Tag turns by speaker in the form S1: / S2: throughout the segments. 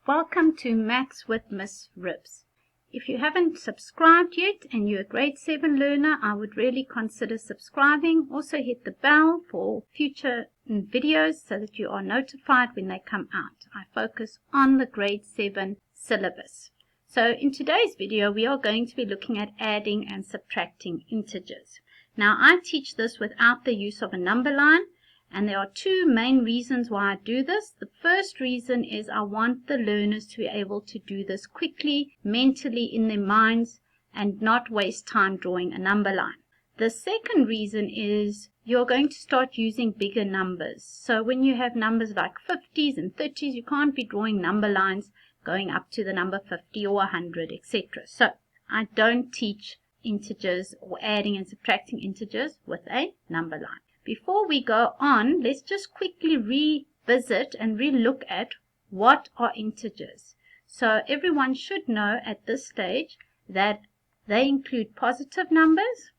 S1: Welcome to Maths with Miss Ribs. If you haven't subscribed yet and you're a grade 7 learner, I would really consider subscribing. Also hit the bell for future videos so that you are notified when they come out. I focus on the grade 7 syllabus. So in today's video we are going to be looking at adding and subtracting integers. Now I teach this without the use of a number line. And there are two main reasons why I do this. The first reason is I want the learners to be able to do this quickly, mentally in their minds, and not waste time drawing a number line. The second reason is you're going to start using bigger numbers. So when you have numbers like 50s and 30s, you can't be drawing number lines going up to the number 50 or 100, etc. So I don't teach integers or adding and subtracting integers with a number line. Before we go on, let's just quickly revisit and relook at what are integers. So everyone should know at this stage that they include positive numbers,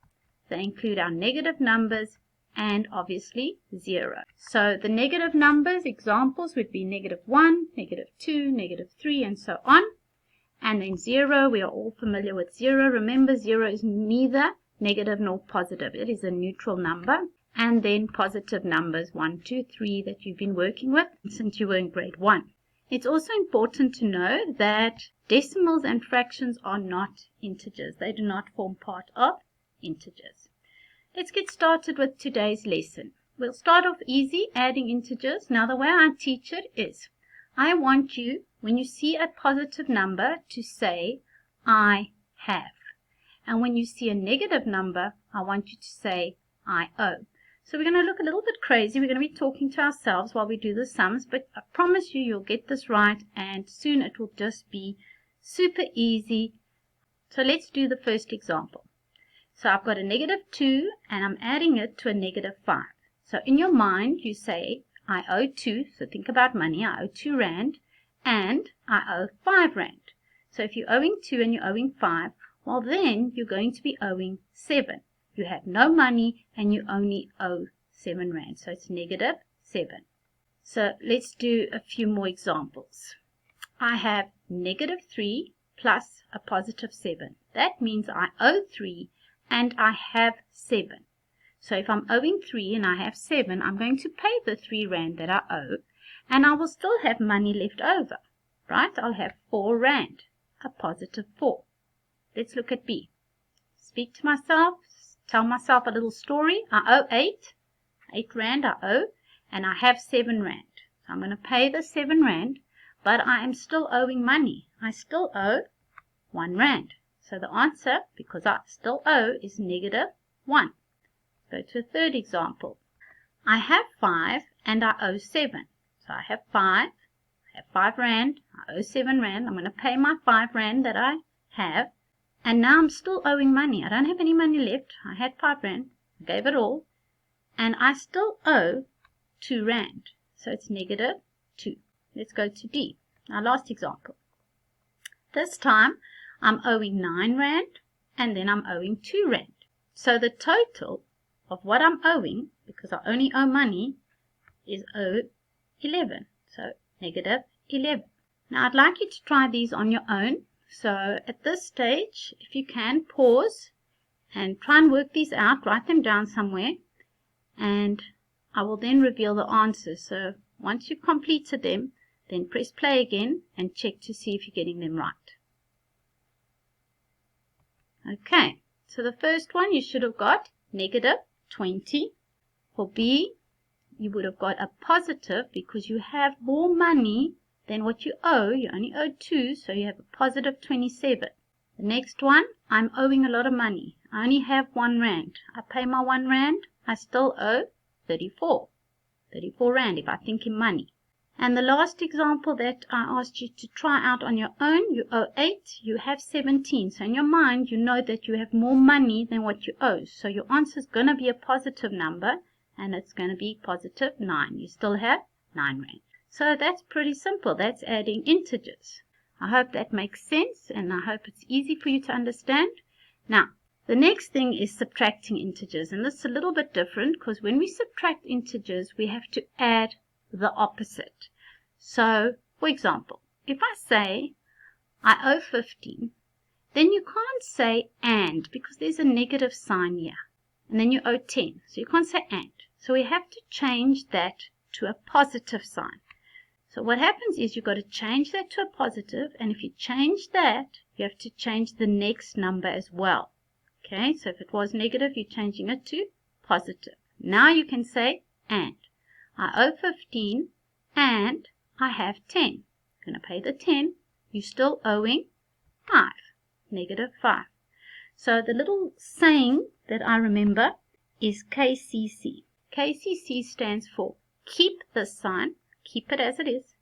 S1: they include our negative numbers, and obviously 0. So the negative numbers, examples would be -1, -2, -3, and so on. And then 0, we are all familiar with 0. Remember, 0 is neither negative nor positive. It is a neutral number. And then positive numbers 1, 2, 3 that you've been working with since you were in grade 1. It's also important to know that decimals and fractions are not integers. They do not form part of integers. Let's get started with today's lesson. We'll start off easy, adding integers. Now the way I teach it is, I want you, when you see a positive number, to say, I have. And when you see a negative number, I want you to say, I owe. So we're going to look a little bit crazy. We're going to be talking to ourselves while we do the sums, but I promise you, you'll get this right, and soon it will just be super easy. So let's do the first example. So I've got a -2, and I'm adding it to a -5. So in your mind, you say, I owe 2, so think about money. I owe 2 rand, and I owe 5 rand. So if you're owing 2 and you're owing 5, well then you're going to be owing 7. You have no money and you only owe 7 rand. So it's -7. So let's do a few more examples. I have -3 plus a +7. That means I owe 3 and I have 7. So if I'm owing 3 and I have 7, I'm going to pay the 3 rand that I owe, and I will still have money left over, right? I'll have 4 rand, a +4. Let's look at B. Speak to myself. Tell myself a little story. I owe 8 rand I owe, and I have 7 rand. So I'm going to pay the 7 rand, but I am still owing money. I still owe 1 rand. So the answer, because I still owe, is -1. Go to a third example. I have 5 and I owe 7. So I have 5 rand, I owe 7 rand. I'm going to pay my 5 rand that I have. And now I'm still owing money. I don't have any money left. I had 5 rand. I gave it all. And I still owe 2 rand. So it's -2. Let's go to D. Our last example. This time I'm owing 9 rand and then I'm owing 2 rand. So the total of what I'm owing, because I only owe money, is 11. So -11. Now I'd like you to try these on your own. So at this stage, if you can, pause and try and work these out, write them down somewhere, and I will then reveal the answers. So once you've completed them, then press play again and check to see if you're getting them right. Okay, so the first one you should have got -20. For B, you would have got a positive because you have more money than what you owe. You only owe 2, so you have a +27. The next one, I'm owing a lot of money. I only have 1 rand. I pay my 1 rand, I still owe 34 rand if I think in money. And the last example that I asked you to try out on your own, you owe 8, you have 17. So in your mind, you know that you have more money than what you owe. So your answer is going to be a positive number, and it's going to be +9. You still have 9 rand. So that's pretty simple. That's adding integers. I hope that makes sense, and I hope it's easy for you to understand. Now, the next thing is subtracting integers, and this is a little bit different because when we subtract integers, we have to add the opposite. So, for example, if I say I owe 15, then you can't say and, because there's a negative sign here. And then you owe 10, so you can't say and. So we have to change that to a positive sign. So what happens is you've got to change that to a positive, and if you change that, you have to change the next number as well. Okay, so if it was negative, you're changing it to positive. Now you can say and. I owe 15 and I have 10. I'm going to pay the 10. You're still owing 5, negative 5. So the little saying that I remember is KCC. KCC stands for keep this sign, keep it as it is,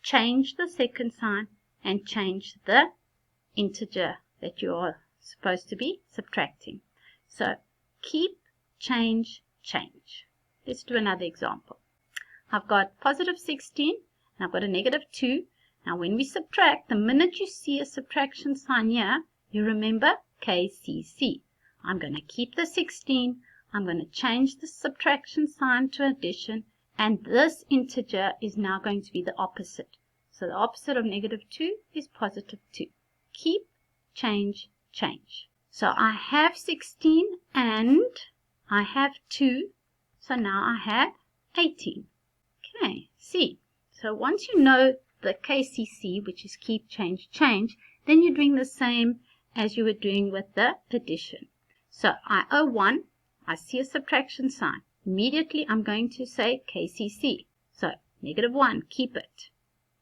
S1: change the second sign, and change the integer that you are supposed to be subtracting. So keep, change, change. Let's do another example. I've got positive 16 and I've got a negative 2. Now when we subtract, the minute you see a subtraction sign here, you remember KCC. I'm going to keep the 16, I'm going to change the subtraction sign to addition, and this integer is now going to be the opposite. So the opposite of negative 2 is positive 2. Keep, change, change. So I have 16 and I have 2, so now I have 18. Okay, see. So once you know the KCC, which is keep, change, change, then you're doing the same as you were doing with the addition. So I owe 1, I see a subtraction sign. Immediately I'm going to say KCC. So negative 1, keep it.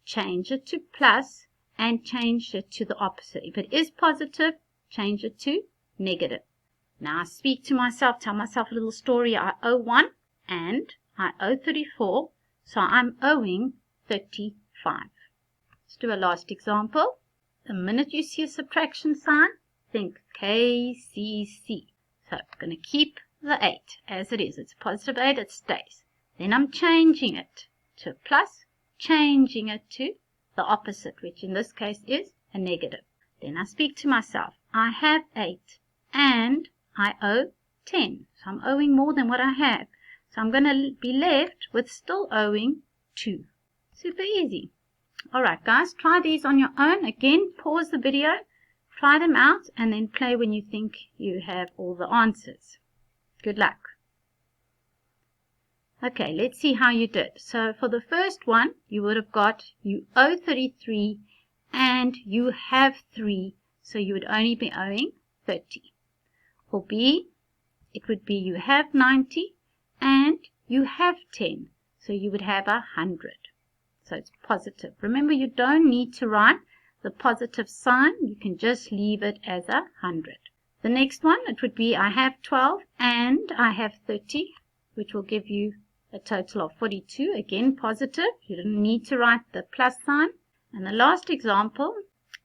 S1: Change it to plus and change it to the opposite. If it is positive, change it to negative. Now I speak to myself, tell myself a little story. I owe 1 and I owe 34, so I'm owing 35. Let's do a last example. The minute you see a subtraction sign, think KCC. So I'm going to keep the 8 as it is. It's positive 8, it stays. Then I'm changing it to a plus, changing it to the opposite, which in this case is a negative. Then I speak to myself. I have 8 and I owe 10. So I'm owing more than what I have. So I'm going to be left with still owing 2. Super easy. Alright guys, try these on your own. Again, pause the video, try them out, and then play when you think you have all the answers. Good luck. Okay, let's see how you did. So for the first one, you would have got you owe 33 and you have 3, so you would only be owing 30. For B, it would be you have 90 and you have 10, so you would have 100. So it's positive. Remember, you don't need to write the positive sign. You can just leave it as 100. The next one, it would be I have 12 and I have 30, which will give you a total of 42. Again, positive. You don't need to write the plus sign. And the last example,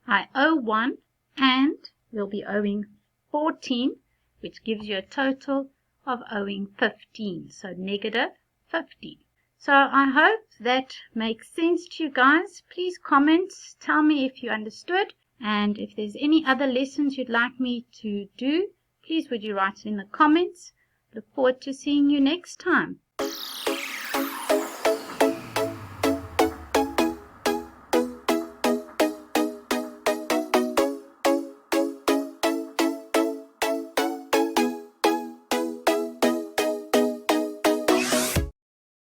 S1: I owe 1 and we'll be owing 14, which gives you a total of owing 15. So negative 15. So I hope that makes sense to you guys. Please comment, tell me if you understood, and if there's any other lessons you'd like me to do, please would you write it in the comments. Look forward to seeing you next time.